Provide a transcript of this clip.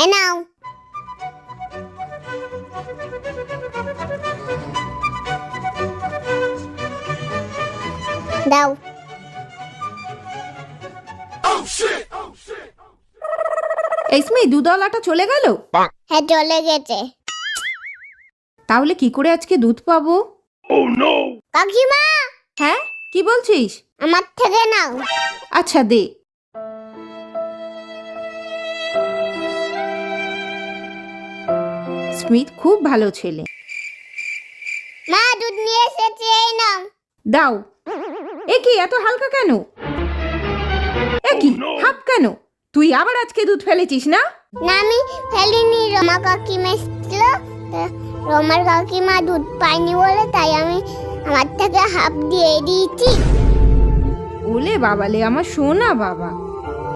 এ নাও। দাও। এই স্মিথ, দুধওয়ালাটা চলে গেল? হ্যাঁ, চলে গেছে। তাহলে কি করে আজকে দুধ পাবো? কাকিমা, হ্যাঁ, কি বলছিস? আমার থেকে নাও। আচ্ছা দে। স্মিথ খুব ভালো ছেলে। মা, দুধ নিয়ে এসেছি, এই নাও। দাও। এ কি এত হালকা কেন? এ কি হাফ কেন? তুই আবার আজকে দুধ ফেলেছিস না? না, আমি ফেলিনি। রমা কাকিমা এসেছিল, রমার কাকিমা দুধ পায়নি বলে তাই আমি আমার থেকে হাফ দিয়ে দিয়েছি। ওলে বাবালে, আমার সোনা বাবা।